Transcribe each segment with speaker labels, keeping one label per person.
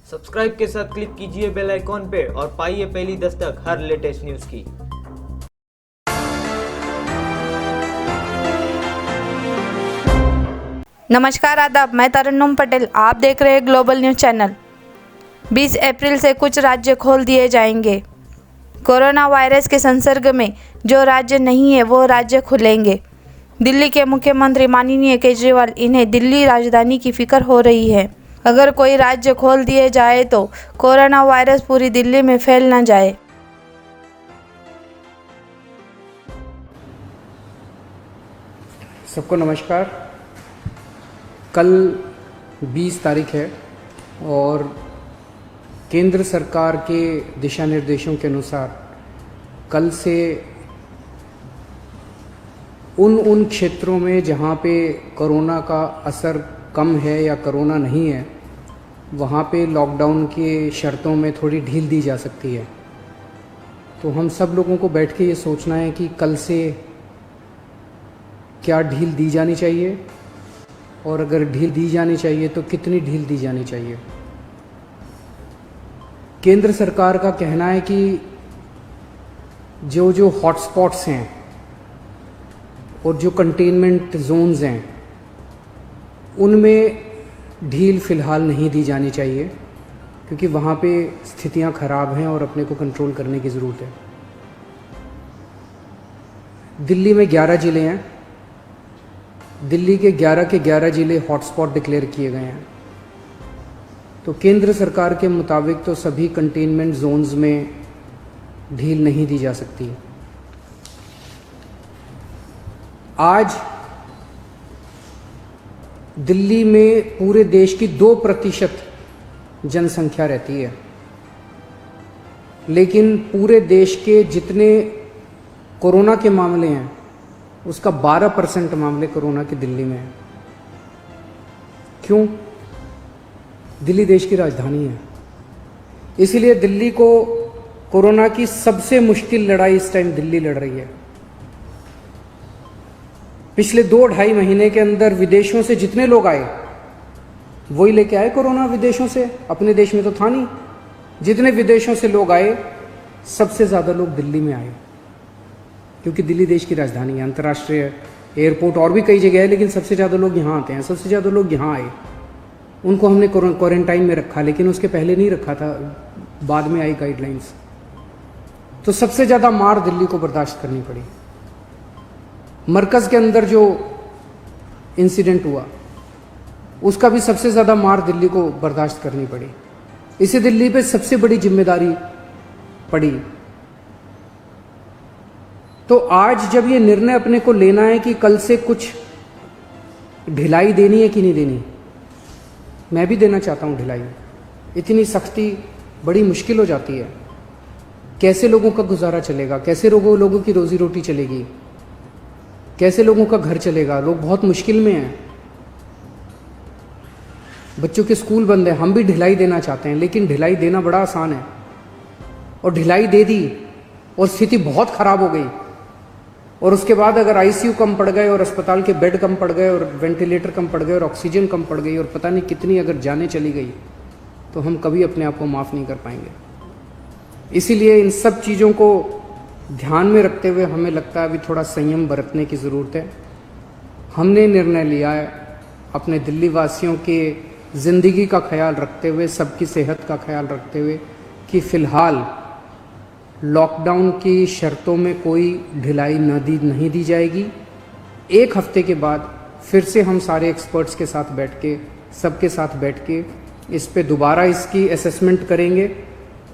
Speaker 1: Subscribe के साथ click कीजिए बेल आइकॉन पे और पाइए पहली दस्तक हर लेटेस्ट न्यूज की।
Speaker 2: नमस्कार आदाब, मैं तरन्नुम पटेल। आप देख रहे हैं ग्लोबल न्यूज़ चैनल। 20 अप्रैल से कुछ राज्य खोल दिए जाएंगे। कोरोना वायरस के संसर्ग में जो राज्य नहीं है वो राज्य खुलेंगे। दिल्ली के मुख्यमंत्री माननीय केजरीवाल, इन्हें दिल्ली राजधानी की फिक्र हो रही है। अगर कोई राज्य खोल दिए जाए तो कोरोना वायरस पूरी दिल्ली में फैल न जाए।
Speaker 3: सबको नमस्कार। कल 20 तारीख है और केंद्र सरकार के दिशा निर्देशों के अनुसार कल से उन क्षेत्रों में जहाँ पे कोरोना का असर कम है या कोरोना नहीं है, वहाँ पे लॉकडाउन के शर्तों में थोड़ी ढील दी जा सकती है। तो हम सब लोगों को बैठ के ये सोचना है कि कल से क्या ढील दी जानी चाहिए और अगर ढील दी जानी चाहिए तो कितनी ढील दी जानी चाहिए। केंद्र सरकार का कहना है कि जो हॉटस्पॉट्स हैं और जो कंटेनमेंट जोन्स हैं उनमें ढील फ़िलहाल नहीं दी जानी चाहिए, क्योंकि वहाँ पे स्थितियाँ ख़राब हैं और अपने को कंट्रोल करने की ज़रूरत है। दिल्ली में 11 ज़िले हैं। दिल्ली के 11 ज़िले हॉटस्पॉट डिक्लेयर किए गए हैं। तो केंद्र सरकार के मुताबिक तो सभी कंटेनमेंट जोन्स में ढील नहीं दी जा सकती। आज दिल्ली में पूरे देश की 2% जनसंख्या रहती है, लेकिन पूरे देश के जितने कोरोना के मामले हैं उसका 12% मामले कोरोना के दिल्ली में हैं। क्यों? दिल्ली देश की राजधानी है, इसीलिए दिल्ली को कोरोना की सबसे मुश्किल लड़ाई इस टाइम दिल्ली लड़ रही है। पिछले 2-2.5 महीने के अंदर विदेशों से जितने लोग आए वही लेके आए कोरोना विदेशों से, अपने देश में तो था नहीं। जितने विदेशों से लोग आए सबसे ज़्यादा लोग दिल्ली में आए, क्योंकि दिल्ली देश की राजधानी है। अंतर्राष्ट्रीय एयरपोर्ट और भी कई जगह है, लेकिन सबसे ज़्यादा लोग यहाँ आते हैं। सबसे ज़्यादा लोग यहाँ आए, उनको हमने क्वारंटाइन में रखा, लेकिन उसके पहले नहीं रखा था, बाद में आई गाइडलाइंस। तो सबसे ज़्यादा मार दिल्ली को बर्दाश्त करनी पड़ी। मरकज़ के अंदर जो इंसिडेंट हुआ उसका भी सबसे ज़्यादा मार दिल्ली को बर्दाश्त करनी पड़ी। इसे दिल्ली पे सबसे बड़ी जिम्मेदारी पड़ी। तो आज जब ये निर्णय अपने को लेना है कि कल से कुछ ढिलाई देनी है कि नहीं देनी, मैं भी देना चाहता हूँ ढिलाई। इतनी सख्ती बड़ी मुश्किल हो जाती है। कैसे लोगों का गुजारा चलेगा, कैसे लोगों की रोजी रोटी चलेगी, कैसे लोगों का घर चलेगा। लोग बहुत मुश्किल में हैं। बच्चों के स्कूल बंद हैं। हम भी ढिलाई देना चाहते हैं, लेकिन ढिलाई देना बड़ा आसान है। और ढिलाई दे दी और स्थिति बहुत ख़राब हो गई, और उसके बाद अगर आईसीयू कम पड़ गए और अस्पताल के बेड कम पड़ गए और वेंटिलेटर कम पड़ गए और ऑक्सीजन कम पड़ गई और पता नहीं कितनी अगर जानें चली गई, तो हम कभी अपने आप को माफ़ नहीं कर पाएंगे। इसीलिए इन सब चीज़ों को ध्यान में रखते हुए हमें लगता है अभी थोड़ा संयम बरतने की ज़रूरत है। हमने निर्णय लिया है अपने दिल्ली वासियों के ज़िंदगी का ख्याल रखते हुए, सबकी सेहत का ख्याल रखते हुए, कि फ़िलहाल लॉकडाउन की शर्तों में कोई ढिलाई नहीं दी जाएगी। 1 हफ्ते के बाद फिर से हम सारे एक्सपर्ट्स के साथ बैठ के, सबके साथ बैठ के इस पे दोबारा इसकी असेसमेंट करेंगे,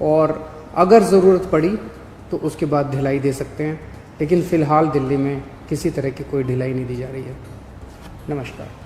Speaker 3: और अगर ज़रूरत पड़ी तो उसके बाद ढिलाई दे सकते हैं। लेकिन फ़िलहाल दिल्ली में किसी तरह की कोई ढिलाई नहीं दी जा रही है। नमस्कार।